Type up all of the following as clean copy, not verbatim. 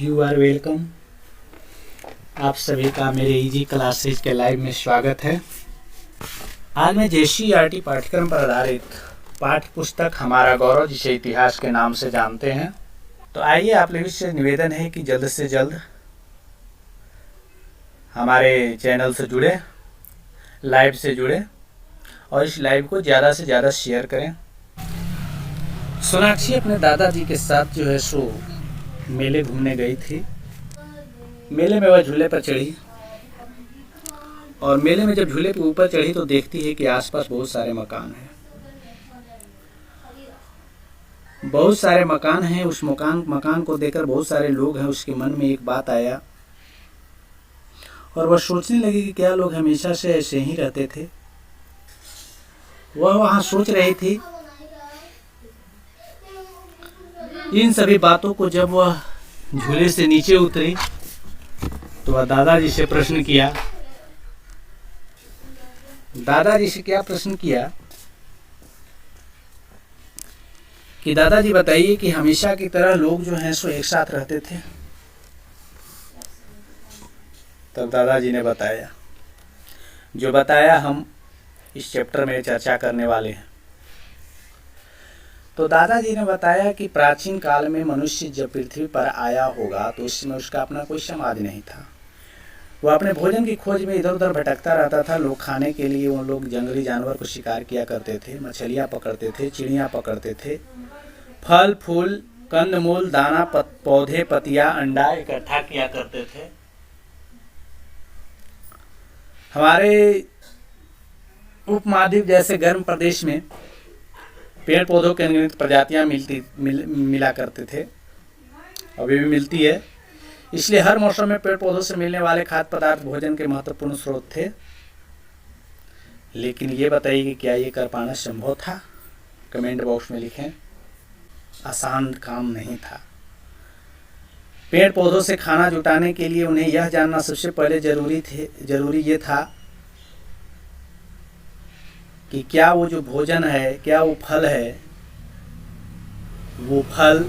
You are welcome. आप सभी का मेरे इजी क्लासेज के लाइव में स्वागत है। आज मैं JCERT पाठ्यक्रम पर आधारित पाठ्य पुस्तक हमारा गौरव, जिसे इतिहास के नाम से जानते हैं, तो आइए आप लोगों से निवेदन है कि जल्द से जल्द हमारे चैनल से जुड़े, लाइव से जुड़े और इस लाइव को ज़्यादा से ज़्यादा शेयर करें। सोनाक्षी अपने दादाजी के साथ जो है सो मेले घूमने गई थी। मेले में वह झूले पर चढ़ी और मेले में जब झूले के ऊपर चढ़ी तो देखती है कि आसपास बहुत सारे मकान हैं। बहुत सारे मकान हैं। उस मकान को देखकर बहुत सारे लोग हैं। उसके मन में एक बात आया और वह सोचने लगी कि क्या लोग हमेशा से ऐसे ही रहते थे। वह वहाँ सोच रही थी। इन सभी बातों को जब वह झूले से नीचे उतरी तो वह दादाजी से प्रश्न किया। दादाजी से क्या प्रश्न किया कि दादाजी बताइए कि हमेशा की तरह लोग जो हैं सो एक साथ रहते थे। तब दादाजी ने बताया, जो बताया हम इस चैप्टर में चर्चा करने वाले हैं। तो दादाजी ने बताया कि प्राचीन काल में मनुष्य जब पृथ्वी पर आया होगा तो उस समय उसका अपना कोई समाज नहीं था। वह अपने भोजन की खोज में इधर उधर भटकता रहता था। लोग खाने के लिए वो लोग जंगली जानवर को शिकार किया करते थे, मछलियाँ पकड़ते थे, चिड़ियाँ पकड़ते थे, फल फूल कंदमूल दाना पौधे पतिया अंडा इकट्ठा किया करते थे। हमारे उपमहाद्वीप जैसे गर्म प्रदेश में पेड़ पौधों के अनगिनत प्रजातियाँ मिला करते थे, अभी भी मिलती है। इसलिए हर मौसम में पेड़ पौधों से मिलने वाले खाद्य पदार्थ भोजन के महत्वपूर्ण स्रोत थे। लेकिन ये बताइए कि क्या ये कर पाना संभव था? कमेंट बॉक्स में लिखें। आसान काम नहीं था। पेड़ पौधों से खाना जुटाने के लिए उन्हें यह जानना सबसे पहले जरूरी ये था कि क्या वो जो भोजन है, क्या वो फल है, वो फल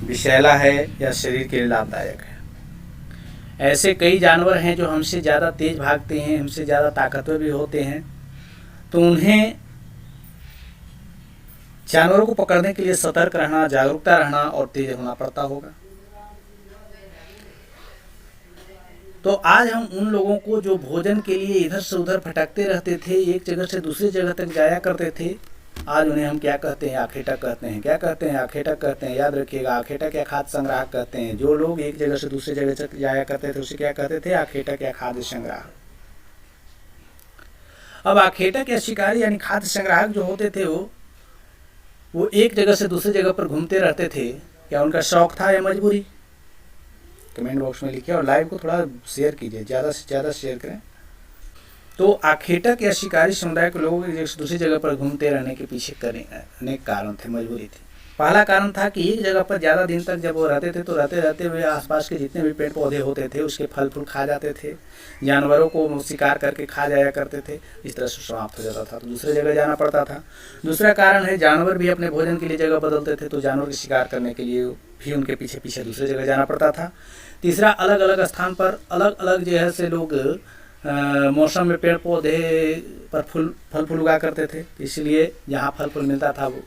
विषैला है या शरीर के लिए लाभदायक है। ऐसे कई जानवर हैं जो हमसे ज़्यादा तेज भागते हैं, हमसे ज़्यादा ताकतवर भी होते हैं, तो उन्हें जानवरों को पकड़ने के लिए सतर्क रहना, जागरूकता रहना और तेज होना पड़ता होगा। तो आज हम उन लोगों को जो भोजन के लिए इधर से उधर भटकते रहते थे, एक जगह से दूसरी जगह तक जाया करते थे, आज उन्हें हम क्या कहते हैं? आखेटक कहते हैं। क्या कहते हैं? आखेटक कहते हैं। याद रखिएगा, आखेटक या खाद्य संग्राहक कहते हैं। जो लोग एक जगह से दूसरी जगह तक जाया करते थे उसे क्या कहते थे? आखेटक या खाद्य संग्राहक। अब आखेटक या शिकारी यानी खाद्य संग्राहक जो होते थे वो एक जगह से दूसरी जगह पर घूमते रहते थे। क्या उनका शौक था या मजबूरी? कमेंट बॉक्स में लिखिए और लाइव को थोड़ा शेयर कीजिए, ज़्यादा से ज़्यादा शेयर करें। तो आखेटक या शिकारी समुदाय के लोगों के दूसरी जगह पर घूमते रहने के पीछे अनेक कारण थे, मजबूरी थी। पहला कारण था कि एक जगह पर ज़्यादा दिन तक जब वो रहते थे तो रहते रहते हुए आसपास के जितने भी पेड़ पौधे होते थे उसके फल फूल खा जाते थे, जानवरों को शिकार करके खा जाया करते थे, इस तरह से समाप्त हो जाता था, तो दूसरी जगह जाना पड़ता था। दूसरा कारण है जानवर भी अपने भोजन के लिए जगह बदलते थे, तो जानवर के शिकार करने के लिए भी उनके पीछे पीछे दूसरी जगह जाना पड़ता था। तीसरा, अलग अलग स्थान पर अलग अलग जो है से लोग मौसम में पेड़ पौधे पर फल फूल उगा करते थे, इसलिए जहाँ फल फूल मिलता था वो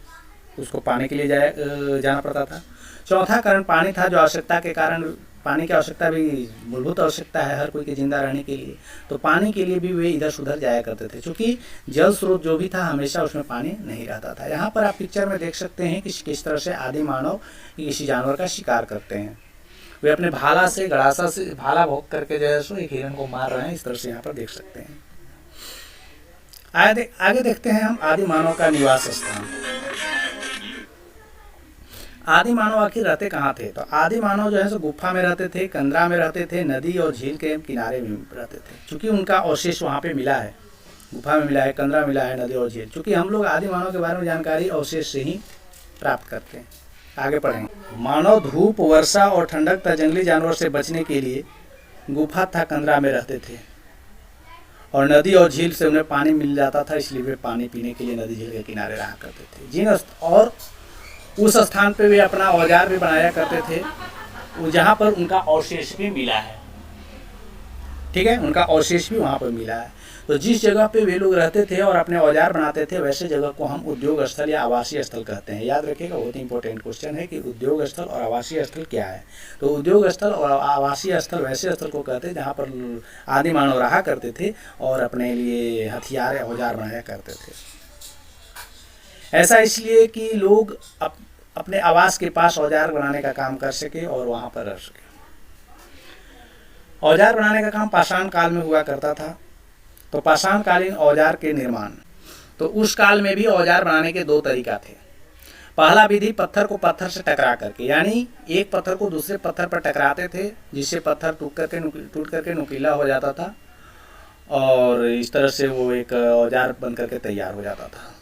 उसको पाने के लिए जाना पड़ता था। चौथा कारण पानी था, जो आवश्यकता के कारण, पानी की आवश्यकता भी मूलभूत आवश्यकता है हर कोई के जिंदा रहने के लिए, तो पानी के लिए भी वे इधर से उधर जाया करते थे, क्योंकि जल स्रोत जो भी था हमेशा उसमें पानी नहीं रहता था। यहाँ पर आप पिक्चर में देख सकते हैं कि किस तरह से आदि मानव किसी जानवर का शिकार करते हैं। वे अपने भाला से, गड़ासा से भाला भोग करके जो है सो एक हिरण को मार रहे हैं, इस तरह से यहाँ पर देख सकते हैं। आगे देखते हैं हम आदि मानव का निवास स्थान। आदि मानव आखिर रहते कहाँ थे? तो आदि मानव जो है सो गुफा में रहते थे, कंदरा में रहते थे, नदी और झील के किनारे में रहते थे, क्योंकि उनका अवशेष वहाँ पे मिला है, गुफा में मिला है, कंदरा मिला है, नदी और झील। क्योंकि हम लोग आदि मानव के बारे में जानकारी अवशेष से ही प्राप्त करते हैं। आगे पढ़ेंगे। मानव धूप, वर्षा और ठंडक तथा जंगली जानवर से बचने के लिए गुफा तथा कंदरा में रहते थे और नदी और झील से उन्हें पानी मिल जाता था, इसलिए वे पानी पीने के लिए नदी झील के किनारे रहा करते थे। जिन उस स्थान पे वे अपना औजार भी बनाया करते थे, जहाँ पर उनका अवशेष भी मिला है। ठीक है, उनका अवशेष भी वहाँ पर मिला है। तो जिस जगह पे वे लोग रहते थे और अपने औजार बनाते थे, वैसे जगह को हम उद्योग स्थल या आवासीय स्थल कहते हैं। याद रखिएगा, बहुत ही इंपॉर्टेंट क्वेश्चन है कि उद्योग स्थल और आवासीय स्थल क्या है। तो उद्योग स्थल और आवासीय स्थल वैसे स्थल को कहते हैं जहाँ पर आदि मानव रहा करते थे और अपने लिए हथियार या औजार बनाया करते थे। ऐसा इसलिए कि लोग अपने आवास के पास औजार बनाने का काम कर सके और वहाँ पर रह सके। औजार बनाने का काम पाषाण काल में हुआ करता था। तो पाषाणकालीन औजार के निर्माण, तो उस काल में भी औजार बनाने के दो तरीका थे। पहला विधि पत्थर को पत्थर से टकरा करके, यानी एक पत्थर को दूसरे पत्थर पर टकराते थे, जिससे पत्थर टूट करके नुकीला हो जाता था और इस तरह से वो एक औजार बन करके तैयार हो जाता था।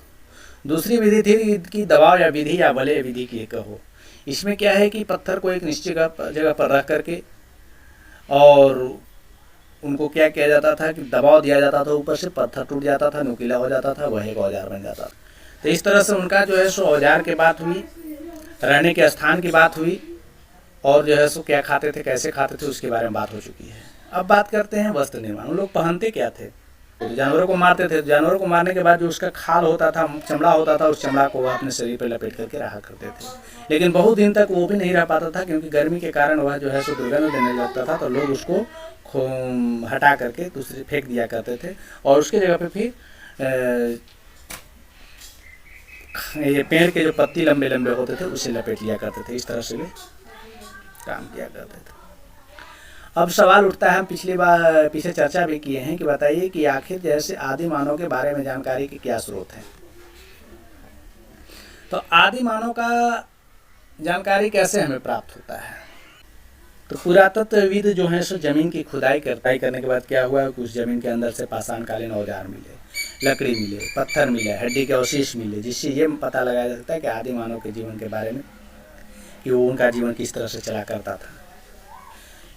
दूसरी विधि थी कि दबाव या विधि या वलय विधि की कहो। इसमें क्या है कि पत्थर को एक निश्चित जगह पर रख करके और उनको क्या किया जाता था कि दबाव दिया जाता था, ऊपर से पत्थर टूट जाता था, नुकीला हो जाता था, वह एक औजार बन जाता था। तो इस तरह से उनका जो है सो औजार की बात हुई, रहने के स्थान की बात हुई, और जो है सो क्या खाते थे, कैसे खाते थे, उसके बारे में बात हो चुकी है। अब बात करते हैं वस्त्र निर्माण। उन लोग पहनते क्या थे? तो जानवरों को मारते थे। जानवरों को मारने के बाद जो उसका खाल होता था, चमड़ा होता था, उस चमड़ा को वह अपने शरीर पर लपेट करके रहा करते थे। लेकिन बहुत दिन तक वो भी नहीं रह पाता था, क्योंकि गर्मी के कारण वह जो है सो दुर्गंध देने लगता था। तो लोग उसको हटा करके दूसरे फेंक दिया करते थे और उसके जगह पे फिर ये पेड़ के जो पत्ती लंबे लंबे होते थे उसे लपेट लिया करते थे। इस तरह से वे काम किया करते थे। अब सवाल उठता है, हम पीछे चर्चा भी किए हैं कि बताइए कि आखिर जैसे आदि मानव के बारे में जानकारी के क्या स्रोत हैं। तो आदि मानव का जानकारी कैसे हमें प्राप्त होता है? तो पुरातत्वविद जो है सो जमीन की खुदाई करने के बाद क्या हुआ कि उस जमीन के अंदर से पाषाणकालीन औजार मिले, लकड़ी मिले, पत्थर मिले, हड्डी के अवशेष मिले, जिससे ये पता लगाया जा सकता है कि आदि मानव के जीवन के बारे में, कि वो उनका जीवन किस तरह से चला करता था।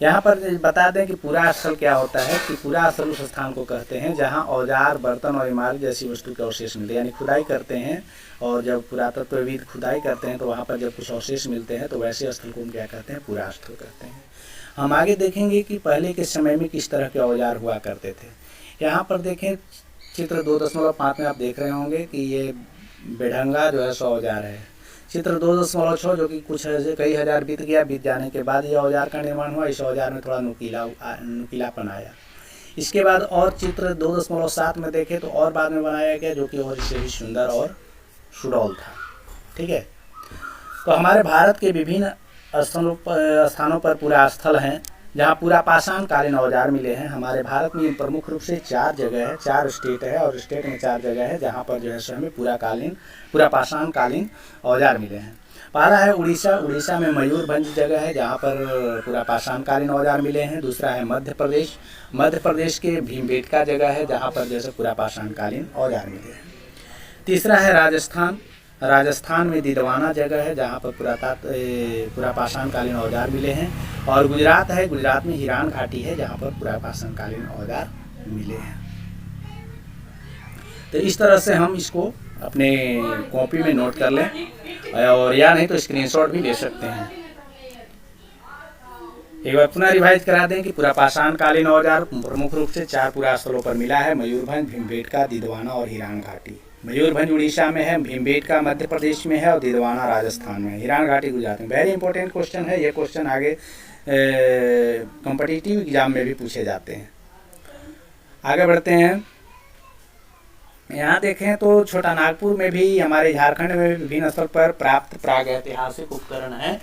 यहाँ पर बता दें कि पूरा स्थल क्या होता है कि पूरा स्थल उस स्थान को कहते हैं जहाँ औजार, बर्तन और इमारत जैसी वस्तु के अवशेष मिलते हैं। यानी खुदाई करते हैं और जब पुरातत्वविद खुदाई करते हैं तो वहाँ पर जब कुछ अवशेष मिलते हैं तो वैसे स्थल को हम क्या कहते हैं? पूरा स्थल कहते हैं। हम आगे देखेंगे कि पहले के समय में किस तरह के औजार हुआ करते थे। यहाँ पर देखें, चित्र 2.5 में आप देख रहे होंगे कि ये बेढंगा जो है सो औजार है। चित्र 2.6 जो कि कुछ कई हजार बीत जाने के बाद यह औजार का निर्माण हुआ। इस औजार में थोड़ा नुकीलापन आया। इसके बाद और चित्र 2.7 में देखें तो और बाद में बनाया गया, जो कि और इससे भी सुंदर और सुडौल था। ठीक है, तो हमारे भारत के विभिन्न स्थानों पर पूरा स्थल हैं जहाँ पूरा पाषाणकालीन औजार मिले हैं। हमारे भारत में प्रमुख रूप से 4 जगह है, 4 स्टेट है और स्टेट में 4 जगह है जहाँ पर जो है सो हमें पूरा पाषाणकालीन औजार मिले हैं। पहला है उड़ीसा। उड़ीसा में मयूरभंज जगह है जहाँ पर पूरा पाषाणकालीन औजार मिले हैं। दूसरा है मध्य प्रदेश। मध्य प्रदेश के भीमबेटका जगह है जहाँ पर जैसे पूरा पाषाणकालीन औजार मिले हैं। तीसरा है राजस्थान। राजस्थान में दिलवाना जगह है जहाँ पर पूरा पाषाणकालीन औजार मिले हैं। और गुजरात है। गुजरात में हिरान घाटी है जहाँ पर पूरा पाषाणकालीन औजार मिले हैं। तो इस तरह से हम इसको अपने कॉपी में नोट कर लें, और या नहीं तो स्क्रीनशॉट भी ले सकते हैं। एक बार पुनः रिवाइज करा दें कि पूरा पाषाणकालीन औजार प्रमुख रूप से 4 पूरा स्थलों पर मिला है: मयूरभंज, भीमबेटका, दिलवाना और हिरान घाटी। मयूरभंज उड़ीसा में है, भीमबेटका मध्य प्रदेश में है और दिलवाना राजस्थान में, हिरान घाटी गुजरात में। वेरी इंपॉर्टेंट क्वेश्चन है। ये क्वेश्चन आगे कॉम्पिटिटिव एग्जाम में भी पूछे जाते हैं। आगे बढ़ते हैं। यहाँ देखें तो छोटा नागपुर में भी, हमारे झारखंड में भी विभिन्न स्थल पर प्राप्त प्रागैतिहासिक उपकरण है।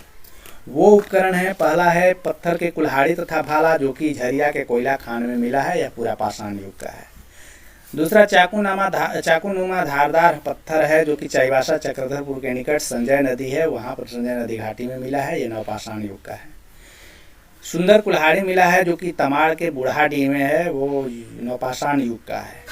वो उपकरण है, पहला है पत्थर के कुल्हाड़ी तथा भाला, जो कि झरिया के कोयला खान में मिला है। यह पूरा पाषाण युग का है। दूसरा चाकूनुमा धारदार पत्थर है, जो कि चाईबासा चक्रधरपुर के निकट संजय नदी है, वहाँ पर संजय नदी घाटी में मिला है। यह नवपाषाण युग का है। सुंदर कुल्हाड़ी मिला है, जो कि तमाड़ के बुढ़ाडीह में है, वो नवपाषाण युग का है।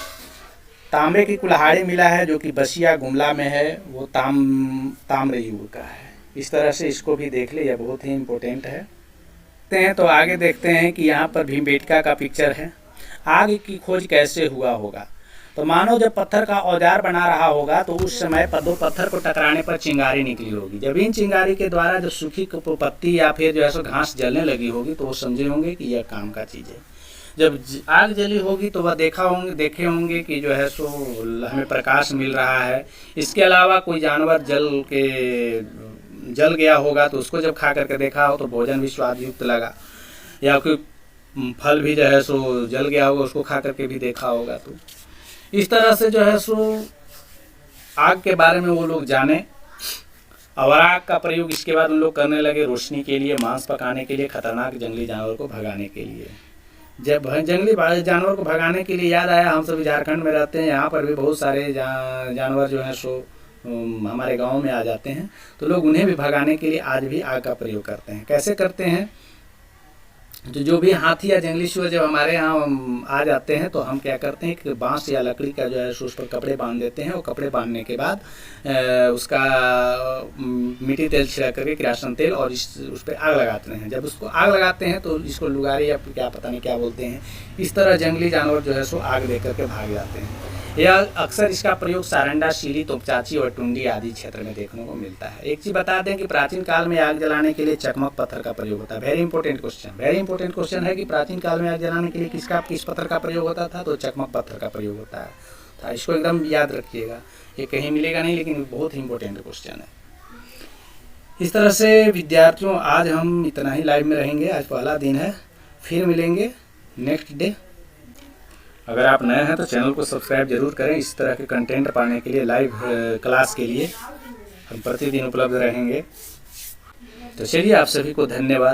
तांबे की कुल्हाड़ी मिला है, जो कि बसिया गुमला में है, वो ताम्र युग का है। इस तरह से इसको भी देख ले, यह बहुत ही इम्पोर्टेंट है। तो आगे देखते हैं कि यहाँ पर भीमबेटका का पिक्चर है। आग की खोज कैसे हुआ होगा? तो मानो जब पत्थर का औजार बना रहा होगा तो उस समय दो पत्थर को टकराने पर चिंगारी निकली होगी। जब इन चिंगारी के द्वारा जो सूखी पत्ती या फिर जो है सो घास जलने लगी होगी तो वो समझे होंगे कि यह काम का चीज़ है। जब आग जली होगी तो वह देखे होंगे कि जो है सो हमें प्रकाश मिल रहा है। इसके अलावा कोई जानवर जल गया होगा तो उसको जब खा करके देखा हो तो भोजन भी स्वादयुक्त लगा, या कोई फल भी जो है सो जल गया होगा उसको खा करके भी देखा होगा। तो इस तरह से जो है सो आग के बारे में वो लोग जाने, और आग का प्रयोग इसके बाद उन लोग करने लगे रोशनी के लिए, मांस पकाने के लिए, खतरनाक जंगली जानवर को भगाने के लिए। जब जंगली जानवर को भगाने के लिए याद आया, हम सभी झारखंड में रहते हैं, यहाँ पर भी बहुत सारे जानवर जो हैं सो हमारे गांव में आ जाते हैं, तो लोग उन्हें भी भगाने के लिए आज भी आग का प्रयोग करते हैं। कैसे करते हैं? तो जो भी हाथी या जंगली सुअर जब हमारे यहाँ आ जाते हैं तो हम क्या करते हैं कि बांस या लकड़ी का जो है उस पर कपड़े बांध देते हैं, और कपड़े बांधने के बाद उसका मिट्टी तेल छिड़क करके, किरासन तेल, और उस पर आग लगाते हैं। जब उसको आग लगाते हैं तो इसको लुगारी या क्या पता नहीं क्या बोलते हैं, इस तरह जंगली जानवर जो है सो आग दे करके भाग जाते हैं। यह अक्सर इसका प्रयोग सारंडा, सीली, तोपचाची और टुंडी आदि क्षेत्र में देखने को मिलता है। एक चीज़ बता दें कि प्राचीन काल में आग जलाने के लिए चकमक पत्थर का प्रयोग होता है। वेरी इंपॉर्टेंट क्वेश्चन है कि प्राचीन काल में आग जलाने के लिए किस पत्थर का प्रयोग होता था? तो चकमक पत्थर का प्रयोग होता है। तो इसको एकदम याद रखिएगा, ये कहीं मिलेगा नहीं, लेकिन बहुत ही इंपॉर्टेंट क्वेश्चन है। इस तरह से विद्यार्थियों, आज हम इतना ही लाइव में रहेंगे। आज पहला दिन है, फिर मिलेंगे नेक्स्ट डे। अगर आप नए हैं तो चैनल को सब्सक्राइब जरूर करें। इस तरह के कंटेंट पाने के लिए, लाइव क्लास के लिए हम प्रतिदिन उपलब्ध रहेंगे। तो चलिए, आप सभी को धन्यवाद।